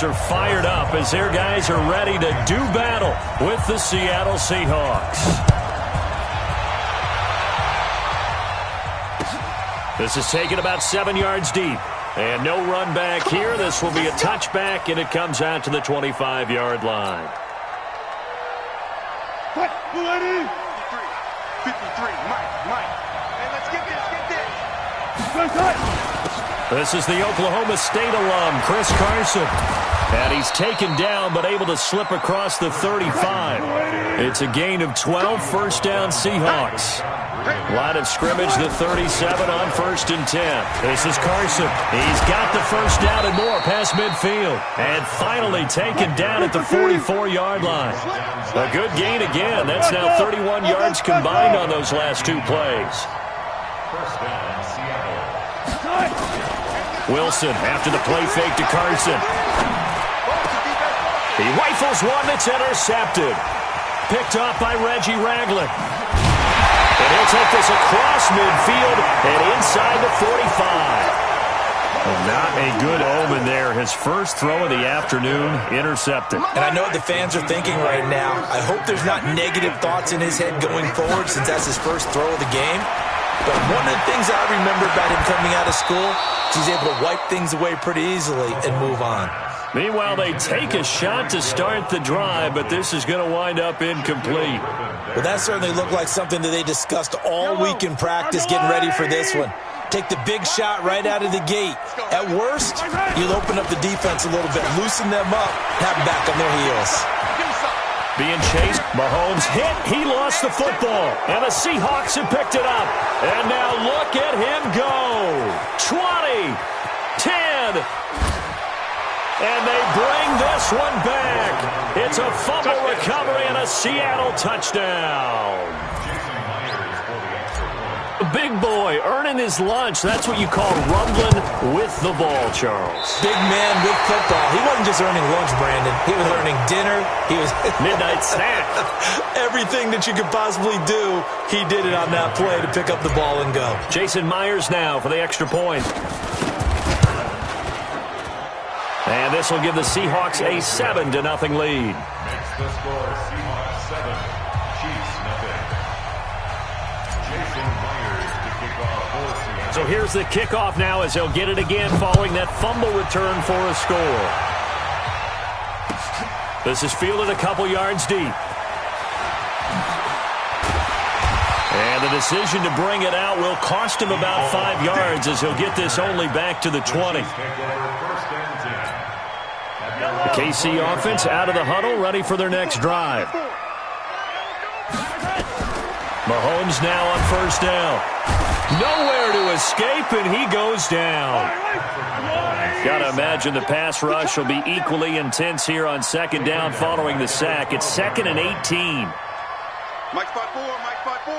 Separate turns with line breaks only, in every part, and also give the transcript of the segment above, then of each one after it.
Seahawks are fired up as their guys are ready to do battle with the Seattle Seahawks. This is taken about 7 yards deep. And no run back here. This will be a touchback, and it comes out to the 25-yard line.
53, Mike. Hey, let's get this.
This is the Oklahoma State alum, Chris Carson. And he's taken down, but able to slip across the 35. It's a gain of 12, first down Seahawks. Line of scrimmage, the 37 on 1st and 10. This is Carson. He's got the first down and more past midfield. And finally taken down at the 44-yard line. A good gain again. That's now 31 yards combined on those last 2 plays. Wilson after the play fake to Carson. He rifles one that's intercepted. Picked off by Reggie Ragland. And he'll take this across midfield and inside the 45. Well, not a good omen there. His first throw of the afternoon intercepted.
And I know what the fans are thinking right now. I hope there's not negative thoughts in his head going forward since that's his first throw of the game. But one of the things I remember about him coming out of school is he's able to wipe things away pretty easily and move on.
Meanwhile, they take a shot to start the drive, but this is going to wind up incomplete.
Well, that certainly looked like something that they discussed all week in practice getting ready for this one. Take the big shot right out of the gate. At worst, you'll open up the defense a little bit, loosen them up, have them back on their heels.
Being chased, Mahomes hit, he lost the football, and the Seahawks have picked it up. And now look at him go. 20, 10, and they bring this one back. It's a fumble recovery and a Seattle touchdown. Big boy earning his lunch. That's what you call rumbling with the ball, Charles.
Big man with football. He wasn't just earning lunch, Brandon. He was earning dinner. He was
midnight snack.
Everything that you could possibly do, he did it on that play to pick up the ball and go.
Jason Myers now for the extra point. And this will give the Seahawks a 7-0 lead.
Next the score, Seahawks 7, Chiefs nothing. Jason Myers to kick off for Seattle.
So here's the kickoff now as they'll get it again following that fumble return for a score. This is fielded a couple yards deep. And the decision to bring it out will cost him about 5 yards as he'll get this only back to the 20. The KC offense out of the huddle, ready for their next drive. Mahomes now on first down. Nowhere to escape, and he goes down. Got to imagine the pass rush will be equally intense here on second down following the sack. It's 2nd and 18.
Mike spot 4, Mike spot 4,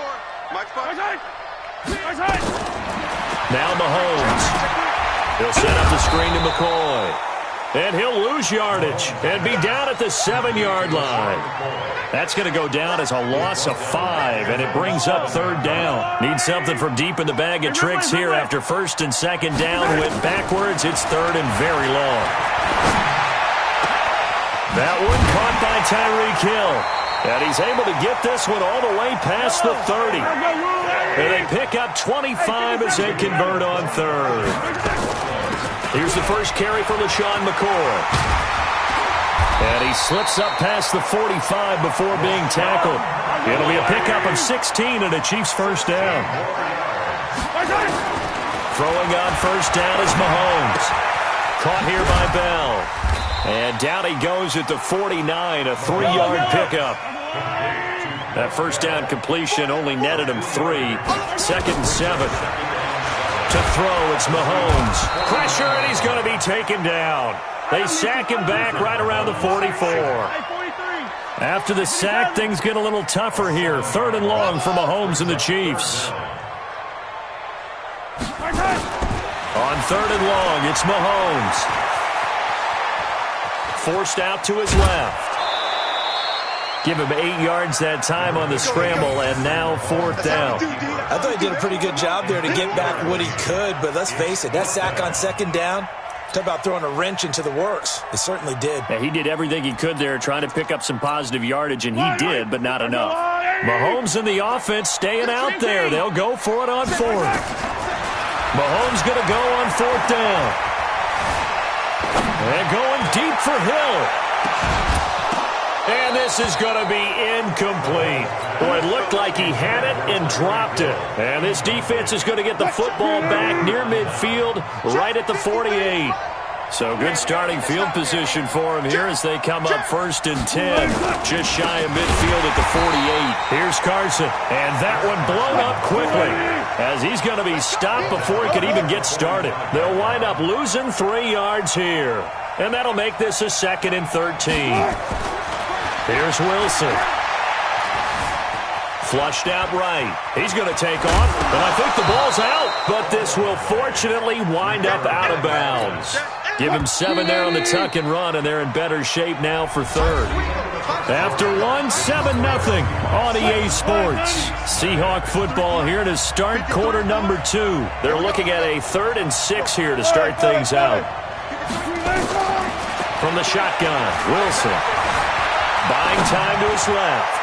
Mike spot 5.
Now Mahomes. He'll set up the screen to McCoy. And he'll lose yardage and be down at the 7-yard line. That's going to go down as a loss of 5, and it brings up third down. Need something from deep in the bag of tricks here after first and second down. Went backwards. It's third and very long. That one caught by Tyreek Hill. And he's able to get this one all the way past the 30. And they pick up 25 as they convert on third. Here's the first carry for LaShawn McCoy. And he slips up past the 45 before being tackled. It'll be a pickup of 16 and a Chiefs first down. Throwing on first down is Mahomes. Caught here by Bell. And down he goes at the 49, a 3-yard pickup. That first down completion only netted him 3. 2nd and 7. To throw, it's Mahomes. Pressure, and he's going to be taken down. They sack him back right around the 44. After the sack, things get a little tougher here. 3rd and long for Mahomes and the Chiefs. On 3rd and long, it's Mahomes. Forced out to his left. Give him 8 yards that time on the scramble, and now 4th down.
I thought he did a pretty good job there to get back what he could, but let's face it, that sack on second down, Talk about throwing a wrench into the works. It certainly did.
Yeah, he did everything he could there trying to pick up some positive yardage, and he did, but not enough. Mahomes and the offense staying out there. They'll go for it on fourth. Mahomes going to go on fourth down. And going deep for Hill. And this is going to be incomplete. Boy, it looked like he had it and dropped it. And this defense is going to get the football back near midfield, right at the 48. So good starting field position for him here as they come up 1st and 10. Just shy of midfield at the 48. Here's Carson. And that one blown up quickly as he's going to be stopped before he could even get started. They'll wind up losing 3 yards here. And that'll make this a 2nd and 13. Here's Wilson. Flushed out right. He's going to take off, and I think the ball's out. But this will fortunately wind up out of bounds. Give him 7 there on the tuck and run, and they're in better shape now for 3rd. After 7-0 on EA Sports. Seahawk football here to start quarter number 2. They're looking at a 3rd and 6 here to start things out. From the shotgun, Wilson. Buying time to his left.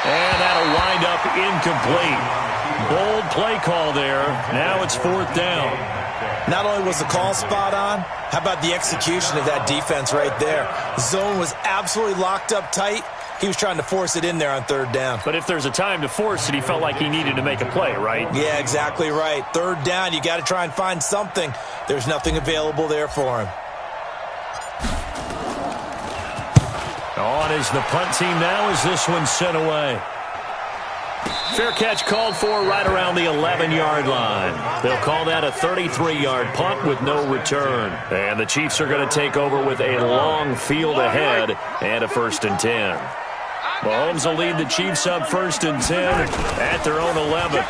And that'll wind up incomplete. Bold play call there. Now it's 4th down.
Not only was the call spot on, how about the execution of that defense right there? The zone was absolutely locked up tight. He was trying to force it in there on 3rd down.
But if there's a time to force it, he felt like he needed to make a play, right?
Yeah, exactly right. 3rd down, you got to try and find something. There's nothing available there for him.
On is the punt team now as this one's sent away. Fair catch called for right around the 11-yard line. They'll call that a 33-yard punt with no return. And the Chiefs are going to take over with a long field ahead and a 1st and 10. Mahomes will lead the Chiefs up 1st and 10 at their own 11.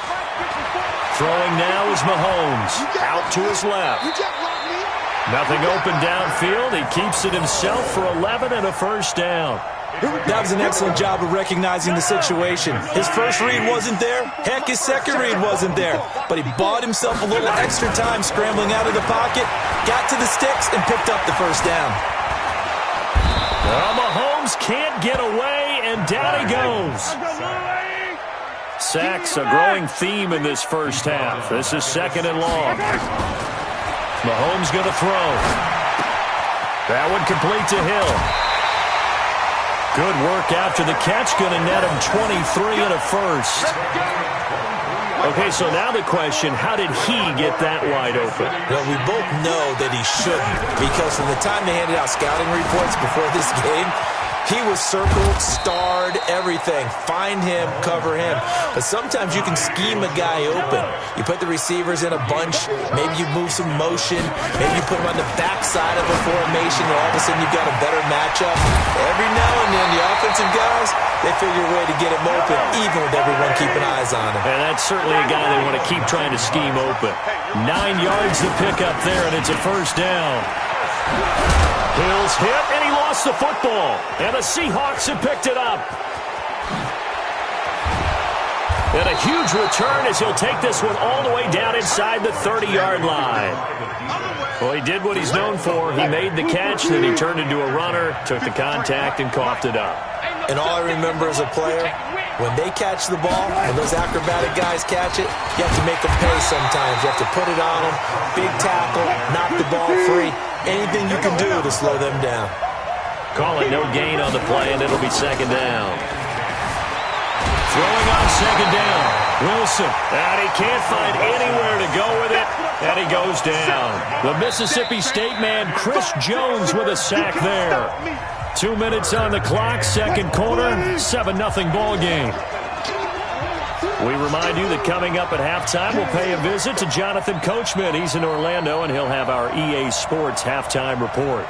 Throwing now is Mahomes. Out to his left. Nothing open downfield. He keeps it himself for 11 and a 1st down.
That was an excellent job of recognizing the situation. His first read wasn't there. Heck, his second read wasn't there. But he bought himself a little extra time scrambling out of the pocket, got to the sticks, and picked up the 1st down.
Well, Mahomes can't get away, and down he goes. Sacks a growing theme in this first half. This is 2nd and long. Mahomes going to throw. That one complete to Hill. Good work after the catch. Going to net him 23 and a 1st. Okay, so now the question, how did he get that wide open?
Well, we both know that he shouldn't, because from the time they handed out scouting reports before this game, he was circled, starred, everything. Find him, cover him. But sometimes you can scheme a guy open. You put the receivers in a bunch. Maybe you move some motion. Maybe you put them on the backside of a formation, and all of a sudden you've got a better matchup. Every now and then, the offensive guys, they figure a way to get him open, even with everyone keeping eyes on him.
And that's certainly a guy they want to keep trying to scheme open. 9 yards to pick up there, and it's a 1st down. Hill's hit, and he lost the football. And the Seahawks have picked it up. And a huge return as he'll take this one all the way down inside the 30-yard line. Well, he did what he's known for. He made the catch, then he turned into a runner, took the contact, and coughed it up.
And all I remember as a player, when they catch the ball, when those acrobatic guys catch it, you have to make them pay sometimes. You have to put it on them, big tackle, knock the ball free. Anything you can do to slow them down.
Call it no gain on the play, and it'll be 2nd down. Throwing on 2nd down. Wilson. And he can't find anywhere to go with it, and he goes down. The Mississippi State man, Chris Jones, with a sack there. 2 minutes on the clock, 2nd quarter, 7-0 ball game. We remind you that coming up at halftime, we'll pay a visit to Jonathan Coachman. He's in Orlando, and he'll have our EA Sports halftime report.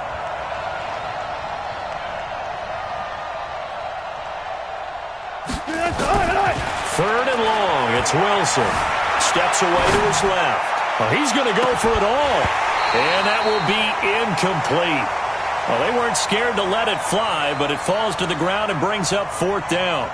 Third and long. It's Wilson. Steps away to his left. Well, he's going to go for it all. And that will be incomplete. Well, they weren't scared to let it fly, but it falls to the ground and brings up 4th down.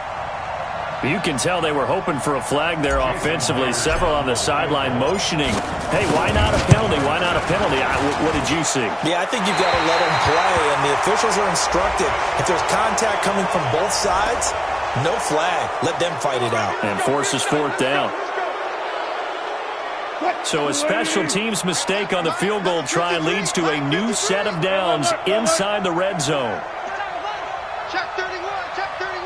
You can tell they were hoping for a flag there offensively. Several on the sideline motioning. Hey, why not a penalty? Why not a penalty? What did you see?
Yeah, I think you've got to let them play, and the officials are instructed. If there's contact coming from both sides, no flag. Let them fight it out.
And forces fourth down. So a special teams mistake on the field goal try leads to a new set of downs inside the red zone.
Check 31, check 31.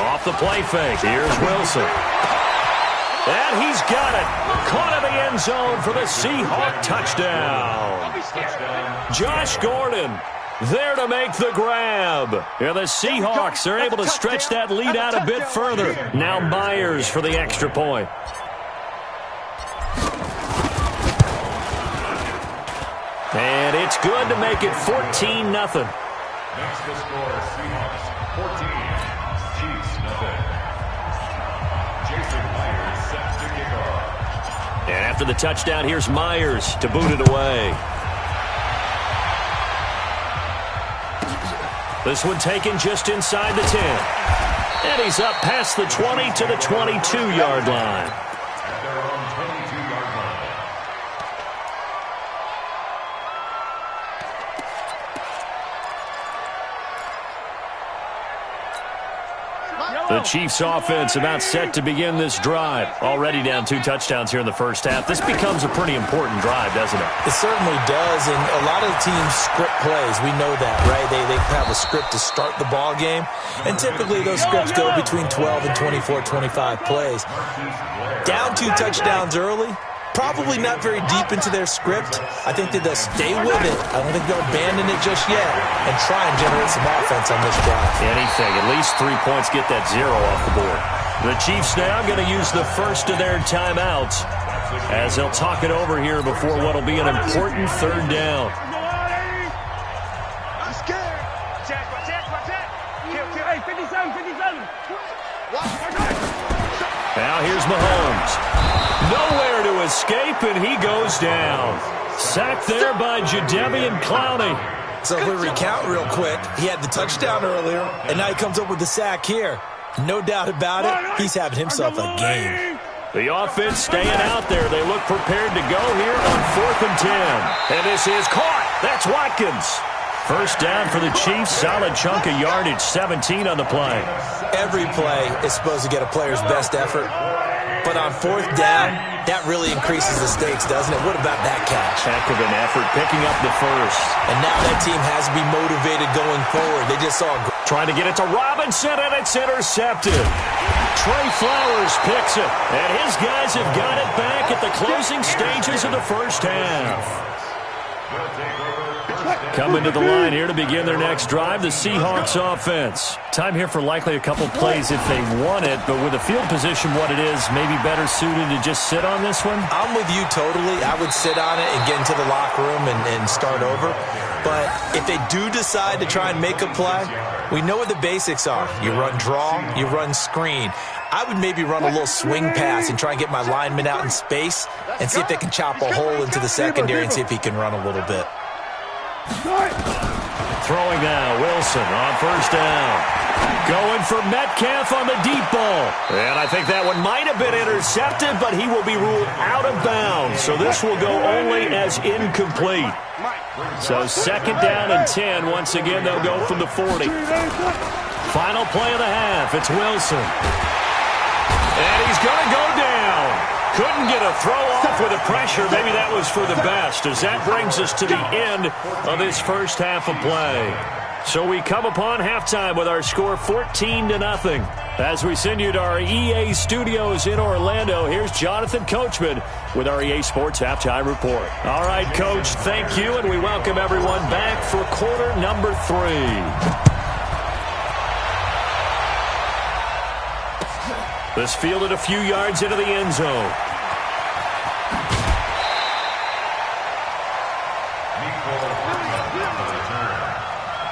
Off the play fake. Here's Wilson. And he's got it. Caught in the end zone for the Seahawk touchdown. Josh Gordon there to make the grab. And the Seahawks are able to stretch that lead out a bit further. Now Myers for the extra point. And it's good to make it 14-0.
Next to score, Seahawks 14, Chiefs nothing. Jason Myers set to kick off.
And after the touchdown, here's Myers to boot it away. This one taken just inside the 10. And he's up past the 20 to the 22-yard line.
At their own 22-yard line.
The Chiefs offense about set to begin this drive. Already down 2 touchdowns here in the first half. This becomes a pretty important drive, doesn't it?
It certainly does, and a lot of the teams script plays. We know that, right? They have a script to start the ball game, and typically those scripts go between 12 and 24, 25 plays. Down 2 touchdowns early, probably not very deep into their script. I think that they'll stay with it. I don't think they'll abandon it just yet and try and generate some offense on this drive.
Anything. At least 3 points, get that 0 off the board. The Chiefs now going to use the first of their timeouts as they'll talk it over here before what will be an important third down.
I'm scared. Check, check, check. Kill, kill. Hey, 57, 57.
Now here's Mahomes. Nowhere to escape, and he goes down. Sacked there by Jadeveon Clowney.
So if we recount real quick, he had the touchdown earlier, and now he comes up with the sack here. No doubt about it, he's having himself a game.
The offense staying out there. They look prepared to go here on 4th and 10. And this is caught. That's Watkins. First down for the Chiefs. Solid chunk of yardage. 17 on the play.
Every play is supposed to get a player's best effort. But on 4th down, that really increases the stakes, doesn't it? What about that catch?
Heck of an effort, picking up the first.
And now that team has to be motivated going forward. They just saw
trying to get it to Robinson, and it's intercepted. Trey Flowers picks it, and his guys have got it back at the closing stages of the first half. Coming to the line here to begin their next drive, the Seahawks offense. Time here for likely a couple plays if they want it, but with the field position what it is, maybe better suited to just sit on this one?
I'm with you totally. I would sit on it and get into the locker room and start over. But if they do decide to try and make a play, we know what the basics are. You run draw, you run screen. I would maybe run a little swing pass and try and get my lineman out in space and see if they can chop a hole into the secondary and see if he can run a little bit.
Throwing now, Wilson on first down. Going for Metcalf on the deep ball. And I think that one might have been intercepted, but he will be ruled out of bounds. So this will go only as incomplete. So 2nd down and 10. Once again, they'll go from the 40. Final play of the half. It's Wilson. And he's going to go down. Couldn't get a throw off with the pressure. Maybe that was for the best, as that brings us to the end of this first half of play. So we come upon halftime with our score 14-0. As we send you to our EA studios in Orlando, here's Jonathan Coachman with our EA Sports Halftime Report. All right, Coach, thank you, and we welcome everyone back for quarter number 3. This fielded a few yards into the end zone.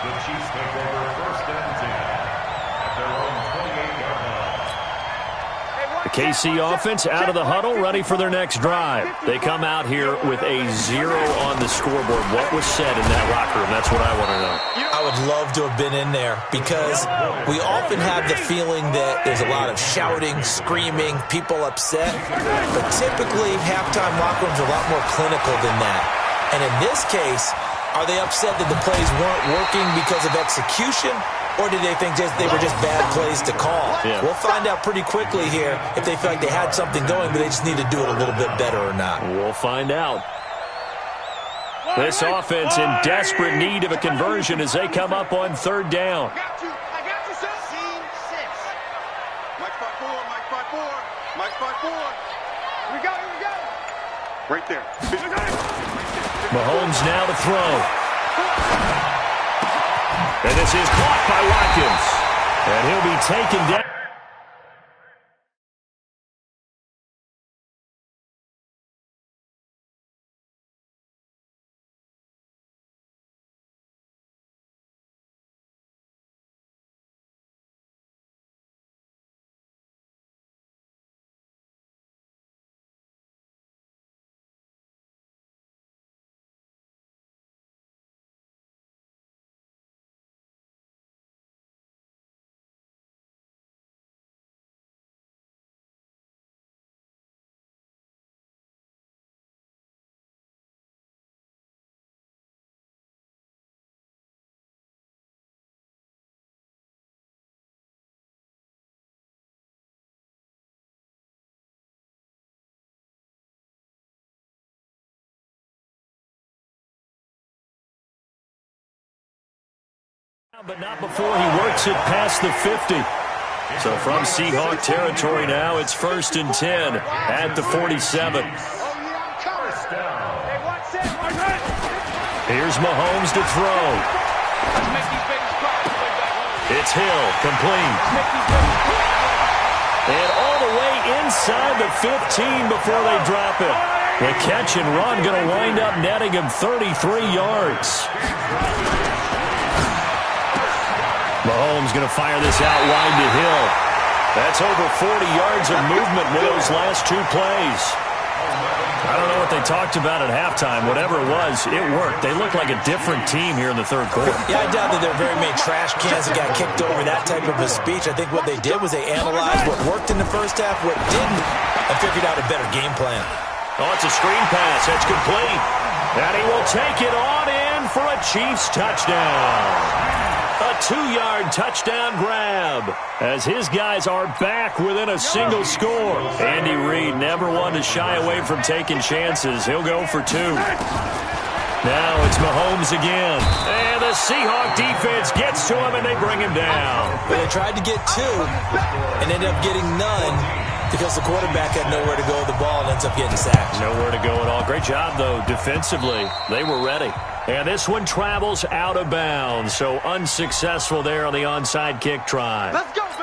The Chiefs take over 1st and 10 at their own 28-yard line.
The KC offense out of the huddle, ready for their next drive. They come out here with a 0 on the scoreboard. What was said in that locker room? That's what I want to know.
I would love to have been in there because we often have the feeling that there's a lot of shouting, screaming, people upset. But typically, halftime locker rooms are a lot more clinical than that. And in this case, are they upset that the plays weren't working because of execution? Or did they think they were just bad plays to call?
Yeah.
We'll find out pretty quickly here if they feel like they had something going, but they just need to do it a little bit better or not.
We'll find out. This offense in desperate need of a conversion as they come up on third down.
I got you, son. Scene 6. Mike spot 4, Mike spot 4, Mike spot 4. Here we go. Right there.
Mahomes now to throw. And this is caught by Watkins. And he'll be taken down. But not before he works it past the 50. So from Seahawk territory now, it's 1st and 10 at the 47. Here's Mahomes to throw. It's Hill, complete. And all the way inside the 15 before they drop it. The catch and run going to wind up netting him 33 yards. Mahomes going to fire this out wide to Hill. That's over 40 yards of movement with those last 2 plays. I don't know what they talked about at halftime. Whatever it was, it worked. They look like a different team here in the third quarter.
Yeah, I doubt that there are very many trash cans that got kicked over, that type of a speech. I think what they did was they analyzed what worked in the first half, what didn't, and figured out a better game plan.
Oh, it's a screen pass. That's complete. And he will take it on in for a Chiefs touchdown. A 2-yard touchdown grab as his guys are back within a single score. Andy Reid never one to shy away from taking chances. He'll go for 2. Now it's Mahomes again. And the Seahawk defense gets to him and they bring him down.
But they tried to get 2 and ended up getting none because the quarterback had nowhere to go with the ball and ends up getting sacked.
Nowhere to go at all. Great job, though, defensively. They were ready. And this one travels out of bounds, so unsuccessful there on the onside kick try.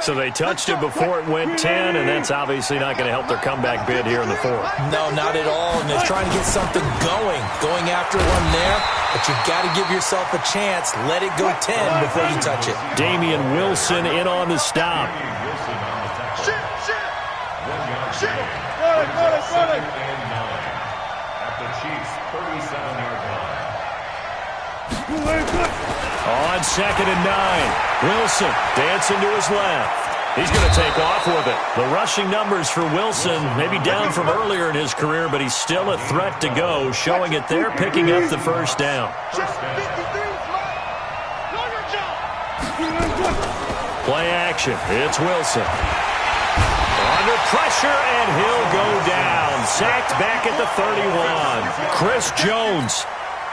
So they touched it before it went 10, and that's obviously not going to help their comeback bid here in the 4th.
No, not at all, and they're trying to get something going after one there, but you've got to give yourself a chance. Let it go 10 before you touch it.
Damian Wilson in on the stop.
Running. At the Chiefs' 37-yard line.
On 2nd and 9. Wilson dancing to his left. He's going to take off with it. The rushing numbers for Wilson maybe down from earlier in his career, but he's still a threat to go, showing it there, picking up the first down. Play action. It's Wilson. Under pressure, and he'll go down. Sacked back at the 31. Chris Jones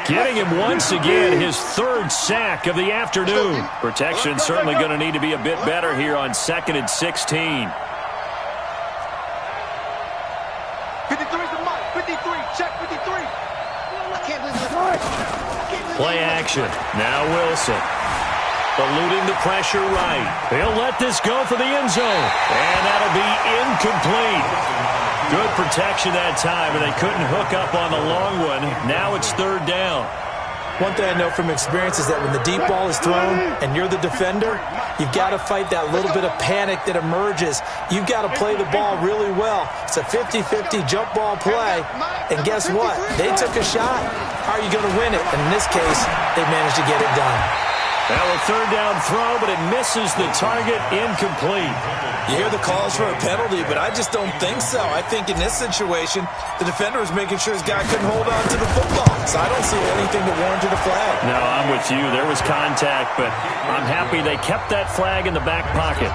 getting him once again his 3rd sack of the afternoon. Protection certainly going to need to be a bit better here on 2nd and 16.
53 to Mike. 53. Check 53. I can't believe this.
Play action. Now Wilson. Eluding the pressure right. He'll let this go for the end zone. And that'll be incomplete. Good protection that time, and they couldn't hook up on the long one. Now it's 3rd down.
One thing I know from experience is that when the deep ball is thrown and you're the defender, You've got to fight that little bit of panic that emerges. You've got to play the ball really well. It's a 50-50 jump ball play. And guess what? They took a shot. How are you going to win it? And in this case, they managed to get it done.
Now a third down throw, but it misses the target, incomplete.
You hear the calls for a penalty, but I just don't think so. I think in this situation, the defender was making sure his guy couldn't hold on to the football. So I don't see anything that warranted a flag.
No, I'm with you. There was contact, but I'm happy they kept that flag in the back pocket.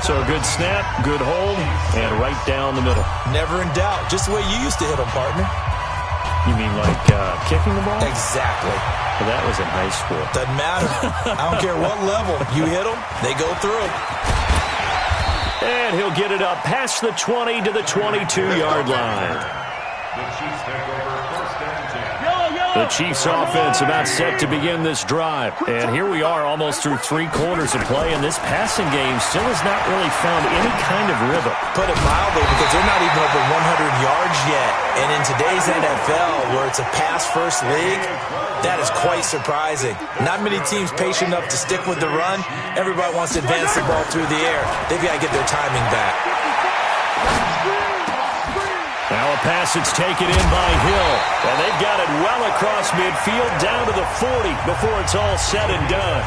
So a good snap, good hold, and right down the middle.
Never in doubt. Just the way you used to hit them, partner.
You mean like kicking the ball?
Exactly.
Well, that was in high school.
Doesn't matter. I don't care what level. You hit them, they go through.
And he'll get it up past the 20 to the 22-yard line.
The Chiefs take over first and 10.
The Chiefs offense about set to begin this drive. And here we are almost through 3 quarters of play, and this passing game still has not really found any kind of rhythm.
Put it mildly, because they're not even over 100 yards yet. And in today's NFL, where it's a pass-first league, that is quite surprising. Not many teams patient enough to stick with the run. Everybody wants to advance the ball through the air. They've got to get their timing back.
Now a pass that's taken in by Hill. And they've got it well across midfield down to the 40 before it's all said and done.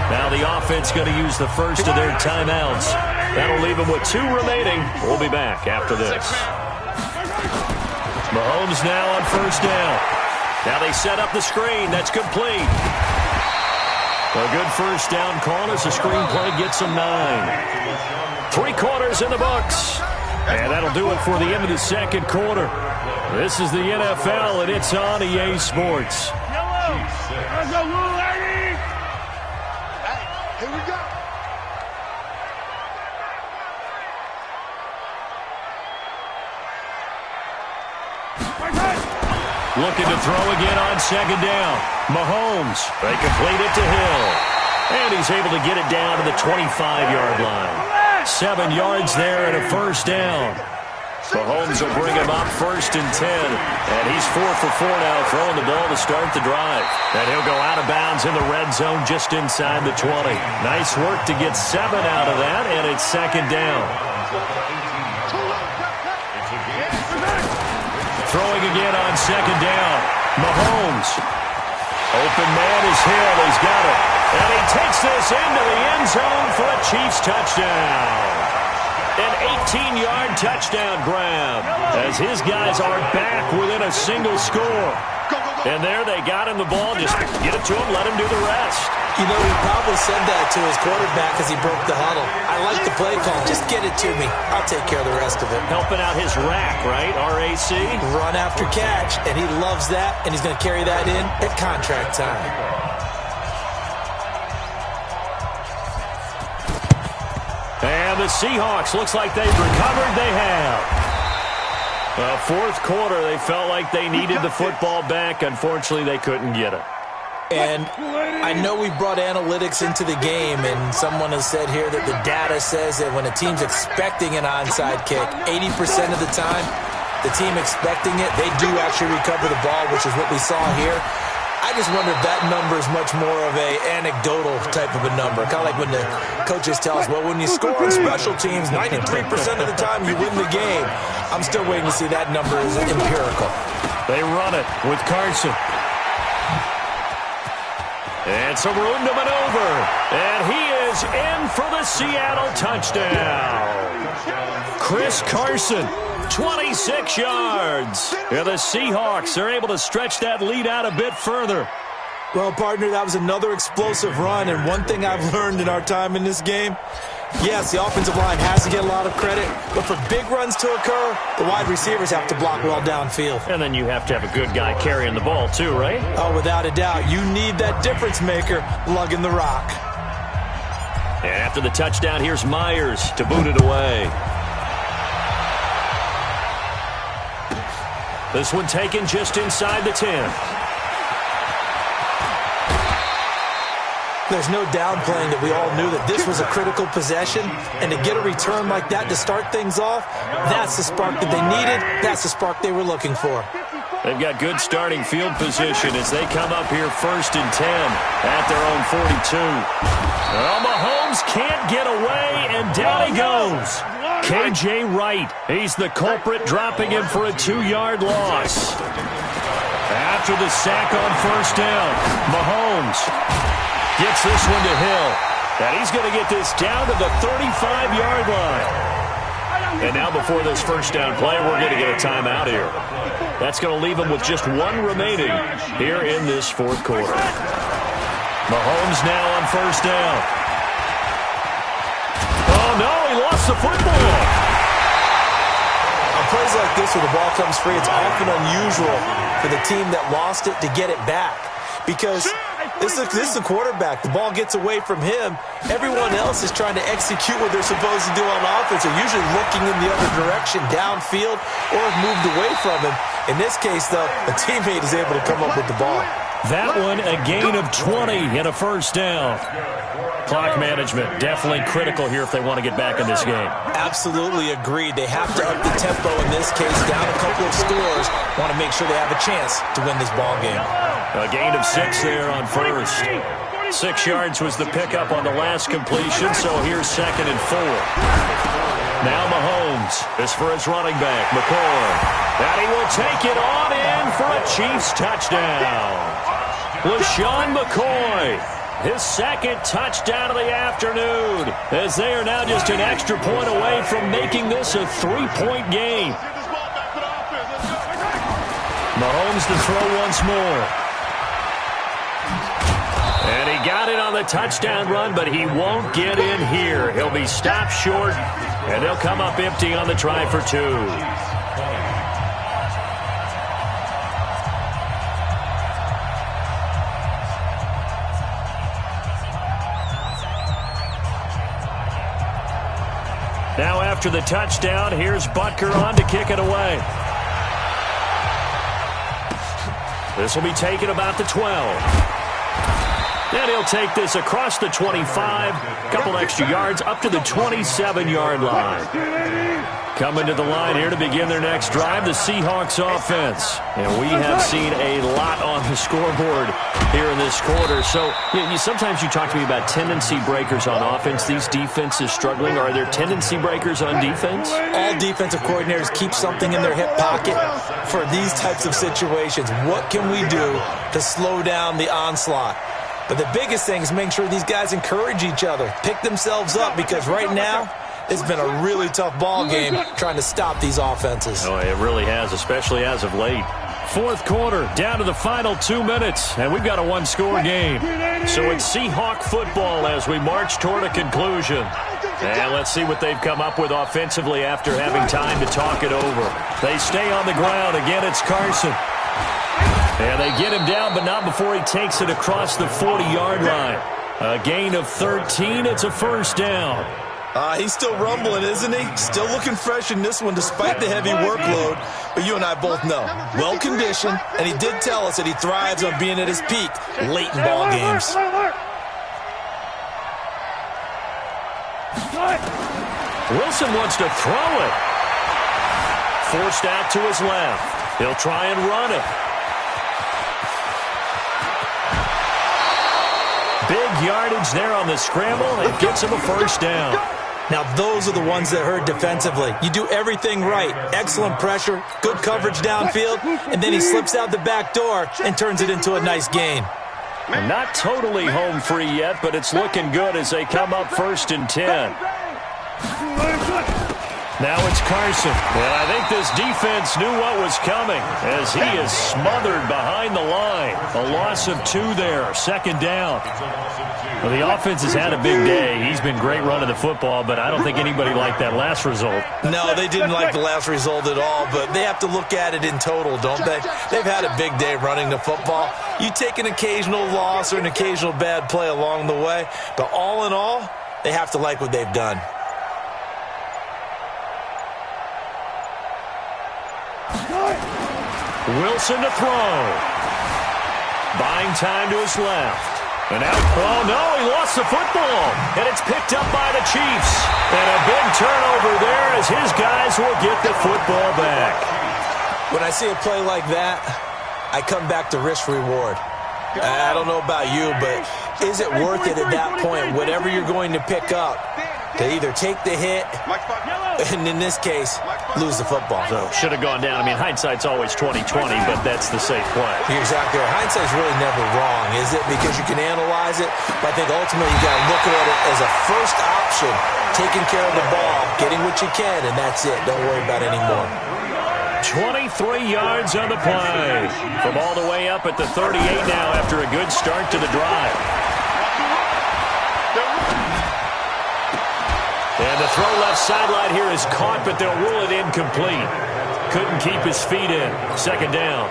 Now the offense going to use the first of their timeouts. That'll leave them with 2 remaining. We'll be back after this. Mahomes now on first down. Now they set up the screen. That's complete. A good first down call as the screenplay gets them 9. 3 quarters in the books. And that'll do it for the end of the second quarter. This is the NFL, and it's on EA Sports.
Here we go.
Looking to throw again on second down. Mahomes, they complete it to Hill. And he's able to get it down to the 25-yard line. 7 yards there and a first down. Mahomes will bring him up first and 10. And he's 4 for 4 now, throwing the ball to start the drive. And he'll go out of bounds in the red zone just inside the 20. Nice work to get 7 out of that, and it's second down. Throwing again on second down. Mahomes. Open man is Hill. He's got it. And he takes this into the end zone for a Chiefs touchdown. An 18-yard touchdown grab as his guys are back within a single score. And there they got him the ball. Just get it to him, let him do the rest.
You know, he probably said that to his quarterback as he broke the huddle. I like the play call. Just get it to me. I'll take care of the rest of it.
Helping out his rack, right? RAC?
Run after catch, and he loves that, and he's going to carry that in at contract time.
And the Seahawks, looks like they've recovered. They have. Fourth quarter, they felt like they needed the football back. Unfortunately, they couldn't get it.
And I know we brought analytics into the game, and someone has said here that the data says that when a team's expecting an onside kick, 80% of the time, the team expecting it, they do actually recover the ball, which is what we saw here. I just wonder if that number is much more of a anecdotal type of a number. Kind of like when the coaches tell us, well, when you score on special teams, 93% of the time you win the game. I'm still waiting to see that number is empirical.
They run it with Carson. And some room to maneuver. And he is in for the Seattle touchdown. Chris Carson, 26 yards. And the Seahawks are able to stretch that lead out a bit further.
Well, partner, that was another explosive run. And one thing I've learned in our time in this game, yes, the offensive line has to get a lot of credit, but for big runs to occur, the wide receivers have to block well downfield.
And then you have to have a good guy carrying the ball too, right?
Oh, without a doubt. You need that difference maker lugging the rock.
And after the touchdown, here's Myers to boot it away. This one taken just inside the 10.
There's no downplaying that we all knew that this was a critical possession, and to get a return like that to start things off, that's the spark that they needed. That's the spark they were looking for.
They've got good starting field position as they come up here 1st and 10 at their own 42. Well, Mahomes can't get away, and down he goes. K.J. Wright, he's the culprit, dropping him for a 2-yard loss. After the sack on 1st down, Mahomes gets this one to Hill. And he's going to get this down to the 35-yard line. And now before this 1st down play, we're going to get a timeout here. That's going to leave him with just one remaining here in this 4th quarter. Mahomes now on 1st down. Oh, no, he lost the football.
On plays like this where the ball comes free, it's often unusual for the team that lost it to get it back. Because this is a quarterback. The ball gets away from him. Everyone else is trying to execute what they're supposed to do on offense. They're usually looking in the other direction, downfield, or have moved away from him. In this case, though, a teammate is able to come up with the ball.
That one, a gain of 20 and a 1st down. Clock management, definitely critical here if they want to get back in this game.
Absolutely agreed. They have to up the tempo in this case, down a couple of scores. Want to make sure they have a chance to win this ball game.
A gain of 6 there on 1st. 6 yards was the pickup on the last completion, so here's 2nd and 4. Now Mahomes is for his running back, McCoy. And he will take it on in for a Chiefs touchdown. LaShawn McCoy, his 2nd touchdown of the afternoon, as they are now just an extra point away from making this a 3-point game. Mahomes to throw once more. And he got it on the touchdown run, but he won't get in here. He'll be stopped short, and they'll come up empty on the try for 2. Now after the touchdown, here's Butker on to kick it away. This will be taken about the 12. And he'll take this across the 25, couple extra yards, up to the 27-yard line. Coming to the line here to begin their next drive, the Seahawks offense. And we have seen a lot on the scoreboard here in this quarter. So sometimes you talk to me about tendency breakers on offense. These defenses struggling. Are there tendency breakers on defense?
All defensive coordinators keep something in their hip pocket for these types of situations. What can we do to slow down the onslaught? But the biggest thing is make sure these guys encourage each other, pick themselves up, because right now it's been a really tough ball game trying to stop these offenses.
Oh, it really has, especially as of late. 4th quarter, down to the final 2 minutes, and we've got a 1-score game. So it's Seahawk football as we march toward a conclusion. And let's see what they've come up with offensively after having time to talk it over. They stay on the ground. Again, it's Carson. And they get him down, but not before he takes it across the 40-yard line. A gain of 13. It's a 1st down.
He's still rumbling, isn't he? Still looking fresh in this one despite the heavy workload. But you and I both know, well-conditioned, and he did tell us that he thrives on being at his peak late in ball games.
Wilson wants to throw it. Forced out to his left. He'll try and run it. Big yardage there on the scramble. It gets him a 1st down.
Now, those are the ones that hurt defensively. You do everything right. Excellent pressure, good coverage downfield, and then he slips out the back door and turns it into a nice gain.
Not totally home free yet, but it's looking good as they come up 1st and 10. Now it's Carson. And I think this defense knew what was coming as he is smothered behind the line. A loss of 2 there, 2nd down. Well, the offense has had a big day. He's been great running the football, but I don't think anybody liked that last result.
No, they didn't like the last result at all, but they have to look at it in total, don't they? They've had a big day running the football. You take an occasional loss or an occasional bad play along the way, but all in all, they have to like what they've done.
Wilson to throw. Buying time to his left. And out. Oh, no, he lost the football. And it's picked up by the Chiefs. And a big turnover there as his guys will get the football back.
When I see a play like that, I come back to risk-reward. I don't know about you, but is it worth it at that point, whatever you're going to pick up, to either take the hit, and in this case, lose the football?
So should have gone down. I mean, hindsight's always 20/20, but that's the safe play.
You're exactly right. Hindsight's really never wrong, is it? Because you can analyze it, but I think ultimately you got to look at it as a first option, taking care of the ball, getting what you can, and that's it. Don't worry about any more.
23 yards on the play. From all the way up at the 38 now after a good start to the drive. And the throw left sideline here is caught, but they'll rule it incomplete. Couldn't keep his feet in. Second down.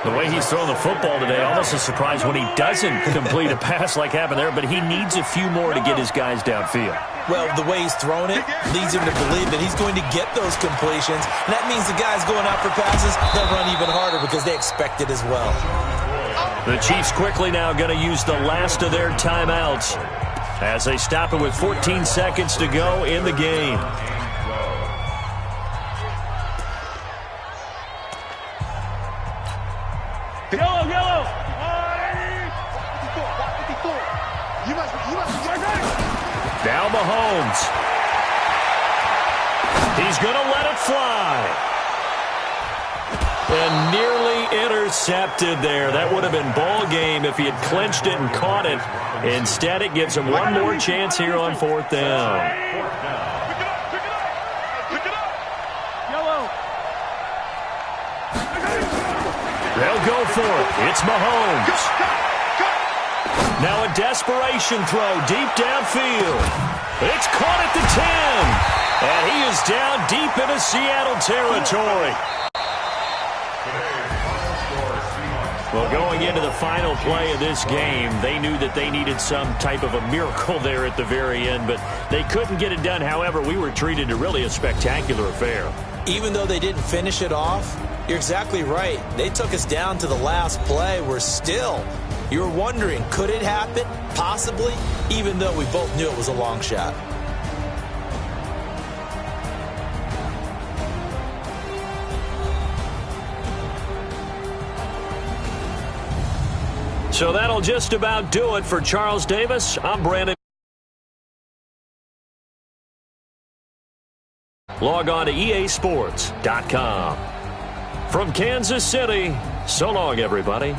The way he's thrown the football today, almost a surprise when he doesn't complete a pass like happened there, but he needs a few more to get his guys downfield.
Well, the way he's thrown it leads him to believe that he's going to get those completions. And that means the guys going out for passes, they'll run even harder because they expect it as well.
The Chiefs quickly now going to use the last of their timeouts as they stop it with 14 seconds to go in the game.
Yellow.
Now Mahomes. He's going to let it fly. And nearly intercepted there. That would have been ball game if he had clinched it and caught it. Instead, it gives him one more chance here on fourth down. They'll go for it. It's Mahomes. Now a desperation throw deep downfield. It's caught at the 10. And he is down deep into Seattle territory. Well, going into the final play of this game, they knew that they needed some type of a miracle there at the very end, but they couldn't get it done. However, we were treated to really a spectacular affair.
Even though they didn't finish it off, you're exactly right. They took us down to the last play. We're still, you're wondering, could it happen? Possibly, even though we both knew it was a long shot.
So that'll just about do it for Charles Davis. I'm Brandon. Log on to easports.com. From Kansas City, so long, everybody.